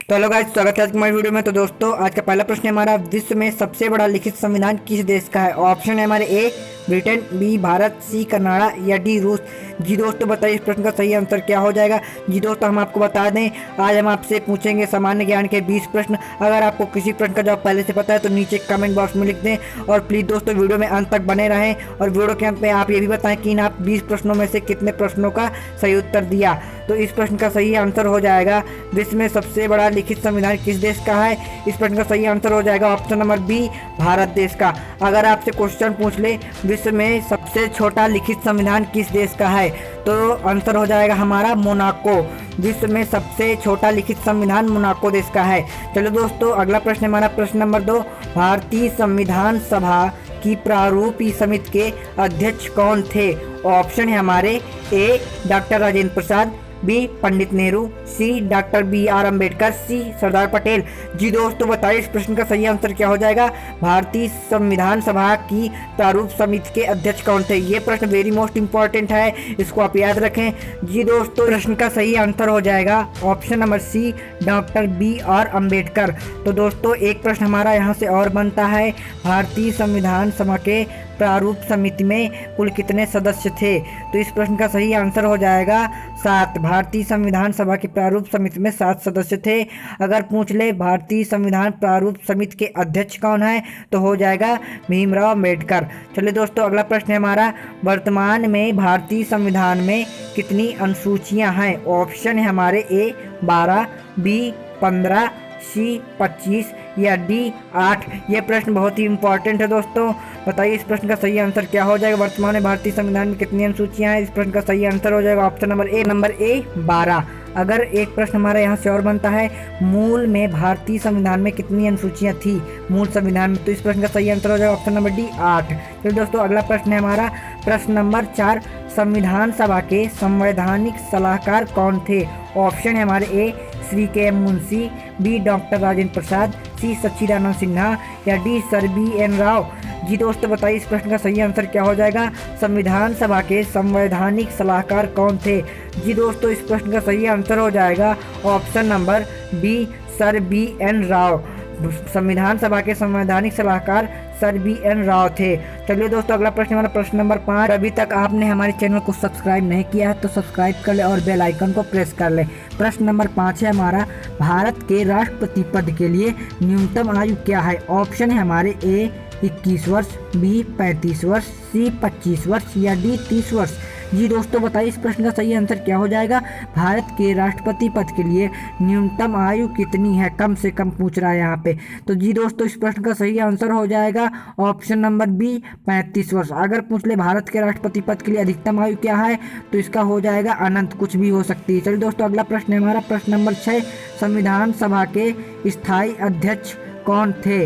तो hello guys, स्वागत है आज की हमारी वीडियो में। तो दोस्तों, आज का पहला प्रश्न है हमारा, विश्व में सबसे बड़ा लिखित संविधान किस देश का है? ऑप्शन है हमारे A Britain, B Bharat, C Canada या डी रूस। जी दोस्तों, बताइए इस प्रश्न का सही आंसर क्या हो जाएगा। जी दोस्तों, हम आपको बता दें, आज हम आपसे पूछेंगे सामान्य ज्ञान के 20 प्रश्न। अगर आपको किसी प्रश्न का जवाब पहले से पता है तो नीचे कमेंट बॉक्स में लिख दें, और प्लीज़ दोस्तों वीडियो में अंत तक बने रहें। और वीडियो के अंत में आप ये भी बताएं कि इन आप 20 प्रश्नों में से कितने प्रश्नों का सही उत्तर दिया। तो इस प्रश्न का सही आंसर हो जाएगा, विश्व में सबसे बड़ा लिखित संविधान किस देश का है। इस प्रश्न का सही आंसर हो जाएगा ऑप्शन नंबर बी, भारत देश का। अगर आपसे क्वेश्चन पूछ ले विश्व में सबसे छोटा लिखित संविधान किस देश का है, तो आंसर हो जाएगा हमारा मोनाको। विश्व में सबसे छोटा लिखित संविधान मोनाको देश का है। चलो दोस्तों, अगला प्रश्न हमारा प्रश्न नंबर 2, भारतीय संविधान सभा की प्रारूपी समिति के अध्यक्ष कौन थे? ऑप्शन है हमारे ए डॉक्टर राजेंद्र प्रसाद, बी पंडित नेहरू, सी डॉक्टर बी.आर. अम्बेडकर, सी सरदार पटेल। जी दोस्तों, बताइए इस प्रश्न का सही आंसर क्या हो जाएगा। भारतीय संविधान सभा की प्रारूप समिति के अध्यक्ष कौन थे? ये प्रश्न वेरी मोस्ट इंपॉर्टेंट है, इसको आप याद रखें। जी दोस्तों, प्रश्न का सही आंसर हो जाएगा option number C, doctor B R. Ambedkar. तो दोस्तों, एक प्रश्न हमारा यहाँ से और बनता है, भारतीय संविधान सभा के प्रारूप समिति में कुल कितने सदस्य थे? तो इस प्रश्न का सही आंसर हो जाएगा 7। भारतीय संविधान सभा की प्रारूप समिति में 7 सदस्य थे। अगर पूछ ले भारतीय संविधान प्रारूप समिति के अध्यक्ष कौन है, तो हो जाएगा भीमराव अम्बेडकर। चलिए दोस्तों, अगला प्रश्न है हमारा, वर्तमान में भारतीय संविधान में कितनी अनुसूचियां हैं? ऑप्शन है हमारे ए 12, बी 15, सी 25 या डी 8। ये प्रश्न बहुत ही इंपॉर्टेंट है दोस्तों, बताइए इस प्रश्न का सही आंसर क्या हो जाएगा। वर्तमान में भारतीय संविधान में कितनी अनुसूचियां हैं? इस प्रश्न का सही आंसर हो जाएगा ऑप्शन नंबर ए 12। अगर एक प्रश्न हमारा यहाँ से और बनता है, मूल में भारतीय संविधान में कितनी अनुसूचियां थी मूल संविधान में? तो इस प्रश्न का सही आंसर हो जाएगा ऑप्शन नंबर डी 8। तो दोस्तों, अगला प्रश्न है हमारा प्रश्न नंबर 4, संविधान सभा के संवैधानिक सलाहकार कौन थे? ऑप्शन है हमारे ए श्री के मुंशी, बी डॉक्टर राजेंद्र प्रसाद, सी सच्चिदानंद सिन्हा या डी सर बी.एन. राव। जी दोस्तों, बताइए इस प्रश्न का सही आंसर क्या हो जाएगा। संविधान सभा के संवैधानिक सलाहकार कौन थे? जी दोस्तों, इस प्रश्न का सही आंसर हो जाएगा option number B, sir B N. Rau. संविधान सभा के संवैधानिक सलाहकार सर बी.एन. राव थे। चलिए दोस्तों, अगला प्रश्न हमारा प्रश्न नंबर 5। अभी तक आपने हमारे चैनल को सब्सक्राइब नहीं किया है तो सब्सक्राइब कर ले और बेल आइकन को प्रेस कर ले। प्रश्न नंबर 5 है हमारा, भारत के राष्ट्रपति पद के लिए न्यूनतम आयु क्या है? ऑप्शन है हमारे ए 21 वर्ष, बी 35 वर्ष, सी 25 वर्ष या डी 30 वर्ष। जी दोस्तों, बताइए इस प्रश्न का सही आंसर क्या हो जाएगा। भारत के राष्ट्रपति पद के लिए न्यूनतम आयु कितनी है, कम से कम पूछ रहा है यहाँ पे। तो जी दोस्तों, इस प्रश्न का सही आंसर हो जाएगा ऑप्शन नंबर बी 35 वर्ष। अगर पूछ ले भारत के राष्ट्रपति पद के लिए अधिकतम आयु क्या है, तो इसका हो जाएगा अनंत, कुछ भी हो सकती है। चलिए दोस्तों, अगला प्रश्न है हमारा प्रश्न नंबर 6, संविधान सभा के स्थायी अध्यक्ष कौन थे?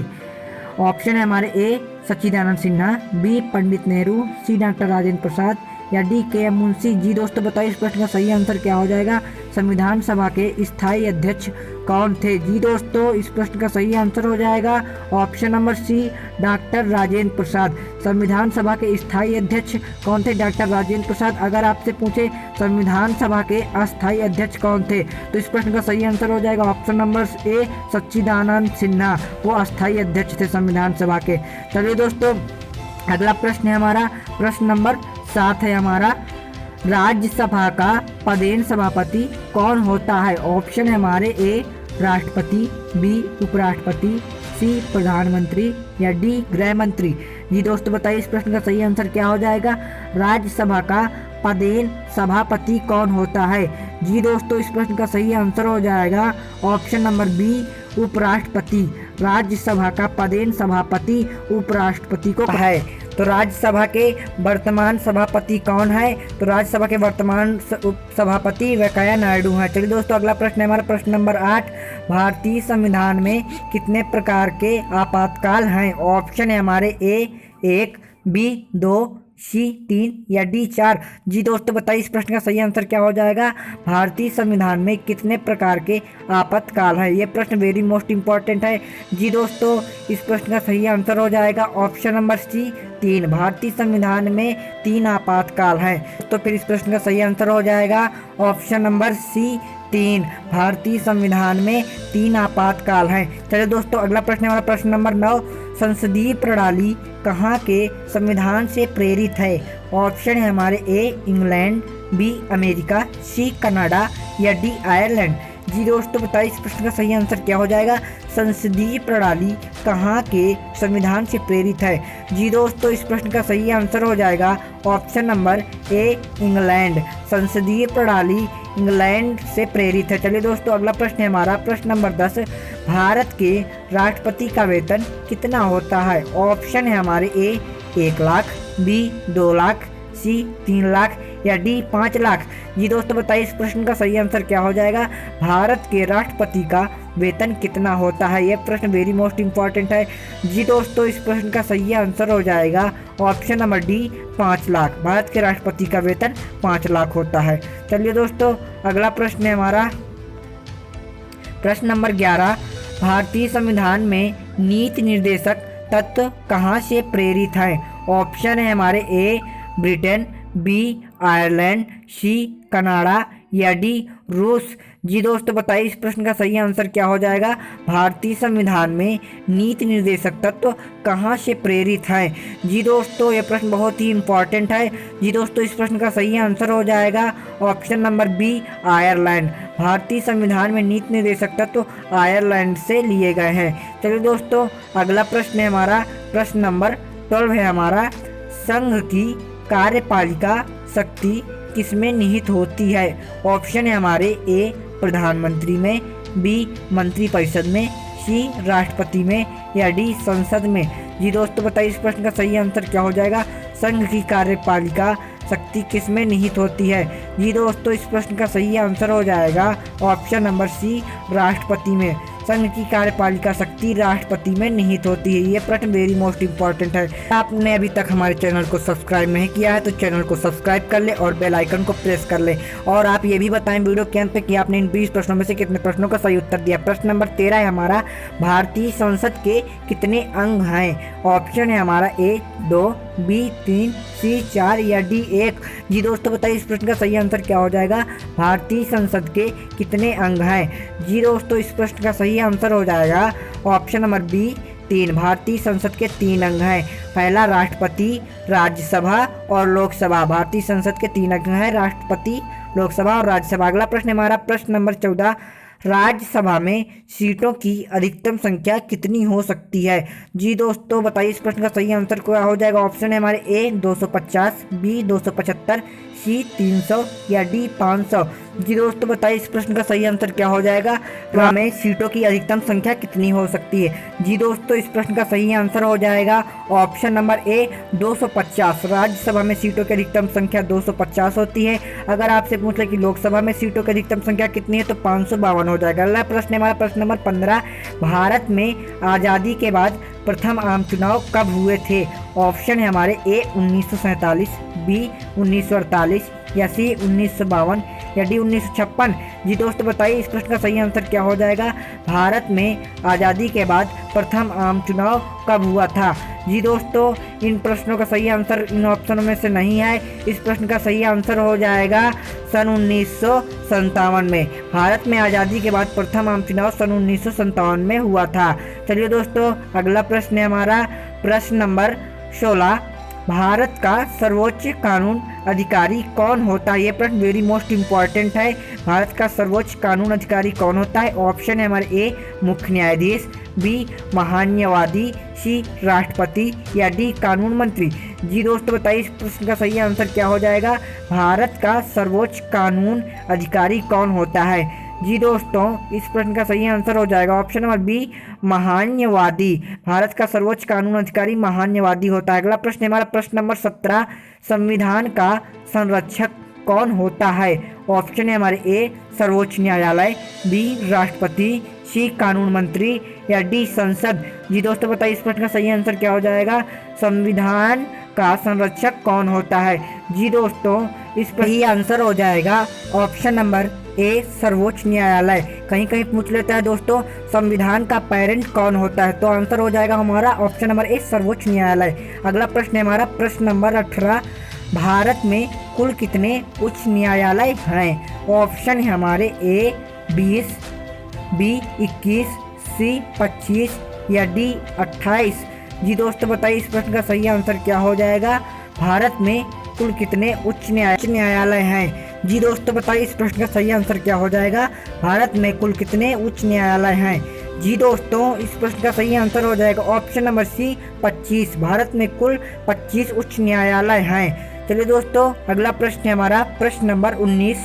ऑप्शन है हमारे ए सच्चिदानंद सिन्हा, बी पंडित नेहरू, सी डॉक्टर राजेंद्र प्रसाद या डी के एम मुंशी। जी दोस्तों, बताइए इस प्रश्न का सही आंसर क्या हो जाएगा। संविधान सभा के स्थायी अध्यक्ष कौन थे? जी दोस्तों, इस प्रश्न का सही आंसर हो जाएगा option number C, doctor Rajendra Prasad. संविधान सभा के स्थायी अध्यक्ष कौन थे? डॉक्टर राजेंद्र प्रसाद। अगर आपसे पूछे संविधान सभा के अस्थायी अध्यक्ष कौन थे, तो इस प्रश्न का सही आंसर हो जाएगा ऑप्शन नंबर ए सच्चिदानंद सिन्हा। वो अस्थायी अध्यक्ष थे संविधान सभा के। चलिए दोस्तों, अगला प्रश्न है हमारा प्रश्न नंबर 7 है हमारा, राज्यसभा का पदेन सभापति कौन होता है? ऑप्शन है हमारे ए राष्ट्रपति, बी उपराष्ट्रपति, सी प्रधानमंत्री या डी गृह मंत्री। जी दोस्तों, बताइए इस प्रश्न का सही आंसर क्या हो जाएगा। राज्यसभा का पदेन सभापति कौन होता है? जी दोस्तों, इस प्रश्न का सही आंसर हो जाएगा ऑप्शन नंबर बी उपराष्ट्रपति। राज्यसभा का पदेन सभापति उपराष्ट्रपति को है। तो राज्यसभा के वर्तमान सभापति कौन है? तो राज्यसभा के वर्तमान सभापति वेंकैया नायडू हैं। चलिए दोस्तों, अगला प्रश्न है हमारा प्रश्न नंबर 8, भारतीय संविधान में कितने प्रकार के आपातकाल हैं? ऑप्शन है हमारे ए 1, बी 2, सी 3 या डी 4। जी दोस्तों, बताइए इस प्रश्न का सही आंसर क्या हो जाएगा। भारतीय संविधान में कितने प्रकार के आपातकाल है? ये प्रश्न वेरी मोस्ट इंपॉर्टेंट है। जी दोस्तों, इस प्रश्न का सही आंसर हो जाएगा ऑप्शन नंबर सी 3। भारतीय संविधान में 3 आपातकाल हैं। तो फिर इस प्रश्न का सही आंसर हो जाएगा ऑप्शन नंबर सी 3। भारतीय संविधान में 3 आपातकाल हैं। चलिए दोस्तों अगला प्रश्न हमारा प्रश्न नंबर 9। संसदीय प्रणाली कहाँ के संविधान से प्रेरित है? ऑप्शन है हमारे A England, B America, C Canada या डी आयरलैंड। जी दोस्तों बताइए इस प्रश्न का सही आंसर क्या हो जाएगा? संसदीय प्रणाली कहाँ के संविधान से प्रेरित है? जी दोस्तों इस प्रश्न का सही आंसर हो जाएगा ऑप्शन नंबर ए इंग्लैंड। संसदीय प्रणाली इंग्लैंड से प्रेरित है। चलिए दोस्तों अगला प्रश्न है हमारा प्रश्न नंबर 10। भारत के राष्ट्रपति का वेतन कितना होता है? ऑप्शन है हमारे ए 1 लाख, बी 2 लाख, सी 3 लाख या डी 5 लाख। जी दोस्तों बताइए इस प्रश्न का सही आंसर क्या हो जाएगा? भारत के राष्ट्रपति का वेतन कितना होता है? यह प्रश्न वेरी मोस्ट इम्पॉर्टेंट है। जी दोस्तों इस प्रश्न का सही आंसर हो जाएगा option number D 5 lakh. Bharat के राष्ट्रपति का वेतन 5 लाख होता है। चलिए दोस्तों अगला प्रश्न है हमारा प्रश्न नंबर 11। भारतीय संविधान में नीति निर्देशक तत्व कहाँ से प्रेरित हैं? ऑप्शन है हमारे A Britain, B Ireland, C Canada या डी रूस। जी दोस्तों बताइए इस प्रश्न का सही आंसर क्या हो जाएगा? भारतीय संविधान में नीति निर्देशक तत्व कहाँ से प्रेरित है? जी दोस्तों यह प्रश्न बहुत ही इम्पॉर्टेंट है। जी दोस्तों इस प्रश्न का सही आंसर हो जाएगा ऑप्शन नंबर बी आयरलैंड। भारतीय संविधान में नीति निर्देशक तत्व आयरलैंड से लिए गए हैं। चलिए दोस्तों अगला प्रश्न है हमारा प्रश्न नंबर 12 है हमारा। संघ की कार्यपालिका शक्ति किसमें निहित होती है? ऑप्शन है हमारे ए प्रधानमंत्री में, बी मंत्रिपरिषद में, सी राष्ट्रपति में या डी संसद में। जी दोस्तों बताइए इस प्रश्न का सही आंसर क्या हो जाएगा? संघ की कार्यपालिका शक्ति किसमें निहित होती है? जी दोस्तों इस प्रश्न का सही आंसर हो जाएगा ऑप्शन नंबर सी राष्ट्रपति में। संघ की कार्यपालिका शक्ति राष्ट्रपति में निहित होती है। ये प्रश्न वेरी मोस्ट इम्पॉर्टेंट है। आपने अभी तक हमारे चैनल को सब्सक्राइब नहीं किया है तो चैनल को सब्सक्राइब कर ले और बेल आइकन को प्रेस कर ले। और आप ये भी बताएं वीडियो के अंत पे कि आपने इन 20 प्रश्नों में से कितने प्रश्नों का सही उत्तर दिया। प्रश्न नंबर 13 है हमारा। भारतीय संसद के कितने अंग हैं? ऑप्शन है हमारा ए 2, बी 3, सी 4 या डी 1। जी दोस्तों बताइए इस प्रश्न का सही आंसर क्या हो जाएगा? भारतीय संसद के कितने अंग हैं? जी दोस्तों इस प्रश्न का सही आंसर हो जाएगा ऑप्शन नंबर बी 3। भारतीय संसद के 3 अंग हैं। पहला राष्ट्रपति, राज्यसभा और लोकसभा। भारतीय संसद के 3 अंग हैं, राष्ट्रपति, लोकसभा और राज्यसभा। अगला प्रश्न हमारा प्रश्न नंबर 14। राज्यसभा में सीटों की अधिकतम संख्या कितनी हो सकती है? जी दोस्तों बताइए इस प्रश्न का सही आंसर क्या हो जाएगा? ऑप्शन है हमारे ए 250, बी 275, सी 300 या डी 500। जी दोस्तों बताइए इस प्रश्न का सही आंसर क्या हो जाएगा? में सीटों की अधिकतम संख्या कितनी हो सकती है? जी दोस्तों इस प्रश्न का सही आंसर हो जाएगा ऑप्शन नंबर ए 250। राज्यसभा में सीटों की अधिकतम संख्या 250 होती है। अगर आपसे पूछ ले कि लोकसभा में सीटों की अधिकतम संख्या कितनी है तो 552 हो जाएगा। अगला प्रश्न हमारा प्रश्न नंबर 15। भारत में आज़ादी के बाद प्रथम आम चुनाव कब हुए थे? ऑप्शन है हमारे ए 1947, बी 1948 या सी 1952 या डी 1956। जी दोस्तों बताइए इस प्रश्न का सही आंसर क्या हो जाएगा? भारत में आज़ादी के बाद प्रथम आम चुनाव कब हुआ था? जी दोस्तों इन प्रश्नों का सही आंसर इन ऑप्शनों में से नहीं है। इस प्रश्न का सही आंसर हो जाएगा सन 1957 में। भारत में आज़ादी के बाद प्रथम आम चुनाव सन 1957 में हुआ था। चलिए दोस्तों अगला प्रश्न है हमारा प्रश्न नंबर 16। भारत का सर्वोच्च कानून अधिकारी कौन होता है? ये प्रश्न वेरी मोस्ट इम्पॉर्टेंट है। भारत का सर्वोच्च कानून अधिकारी कौन होता है? ऑप्शन है हमारे ए मुख्य न्यायाधीश, बी महान्यायवादी, सी राष्ट्रपति या डी कानून मंत्री। जी दोस्तों बताइए इस प्रश्न का सही आंसर क्या हो जाएगा? भारत का सर्वोच्च कानून अधिकारी कौन होता है? जी दोस्तों इस प्रश्न का सही आंसर हो जाएगा ऑप्शन नंबर बी महान्यायवादी। भारत का सर्वोच्च कानून अधिकारी महान्यायवादी होता है। अगला प्रश्न हमारा प्रश्न नंबर 17। संविधान का संरक्षक कौन होता है? ऑप्शन है हमारे ए सर्वोच्च न्यायालय, बी राष्ट्रपति, सी कानून मंत्री या डी संसद। जी दोस्तों बताइए इस प्रश्न का सही आंसर क्या हो जाएगा? संविधान का संरक्षक कौन होता है? जी दोस्तों इस पर ही आंसर हो जाएगा ऑप्शन नंबर ए सर्वोच्च न्यायालय। कहीं कहीं पूछ लेता है दोस्तों संविधान का पेरेंट कौन होता है, तो आंसर हो जाएगा हमारा ऑप्शन नंबर ए सर्वोच्च न्यायालय। अगला प्रश्न है हमारा प्रश्न नंबर 18। भारत में कुल कितने उच्च न्यायालय हैं? ऑप्शन है हमारे ए 20, बी 21, सी 25 या डी 28। जी दोस्तों बताइए इस प्रश्न का सही आंसर क्या हो जाएगा? भारत में कुल कितने उच्च न्यायालय हैं? जी दोस्तों बताइए इस प्रश्न का सही आंसर क्या हो जाएगा? भारत में कुल कितने उच्च न्यायालय हैं? जी दोस्तों इस प्रश्न का सही आंसर हो जाएगा ऑप्शन नंबर सी 25। भारत में कुल 25 उच्च न्यायालय हैं। चलिए दोस्तों अगला प्रश्न है हमारा प्रश्न नंबर 19।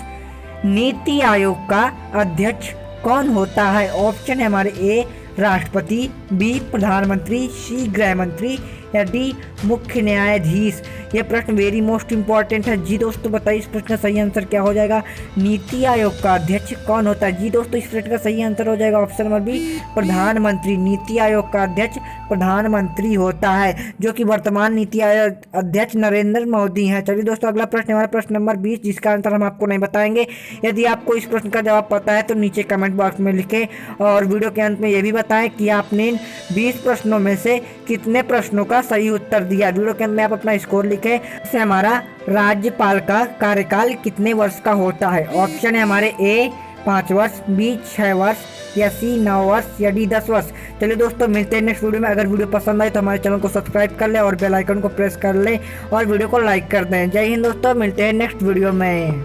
नीति आयोग का अध्यक्ष कौन होता है? ऑप्शन है हमारे ए राष्ट्रपति, बी प्रधानमंत्री, सी गृह मंत्री या डी मुख्य न्यायाधीश। यह प्रश्न वेरी मोस्ट इंपॉर्टेंट है। जी दोस्तों बताइए इस प्रश्न का सही आंसर क्या हो जाएगा? नीति आयोग का अध्यक्ष कौन होता है? जी दोस्तों इस प्रश्न का सही आंसर हो जाएगा ऑप्शन नंबर बी प्रधानमंत्री। नीति आयोग का अध्यक्ष प्रधानमंत्री होता है, जो कि वर्तमान नीति आयोग अध्यक्ष नरेंद्र मोदी हैं। चलिए दोस्तों अगला प्रश्न हमारा प्रश्न नंबर 20, जिसका आंसर हम आपको नहीं बताएंगे। यदि आपको इस प्रश्न का जवाब पता है तो नीचे कमेंट बॉक्स में लिखें और वीडियो के अंत में यह भी बताएं कि आपने 20 प्रश्नों में से कितने प्रश्नों का सही उत्तर दिया। वीडियो के अंत में आप अपना स्कोर लिखें। इससे हमारा राज्यपाल का कार्यकाल कितने वर्ष का होता है? ऑप्शन है हमारे ए 5 वर्ष, बी 6 वर्ष या सी 9 वर्ष या डी 10 वर्ष। चलिए दोस्तों मिलते हैं नेक्स्ट वीडियो में। अगर वीडियो पसंद आए तो हमारे चैनल को सब्सक्राइब कर लें और बेल आइकन को प्रेस कर लें और वीडियो को लाइक कर दें। जय हिंद दोस्तों, मिलते हैं नेक्स्ट वीडियो में।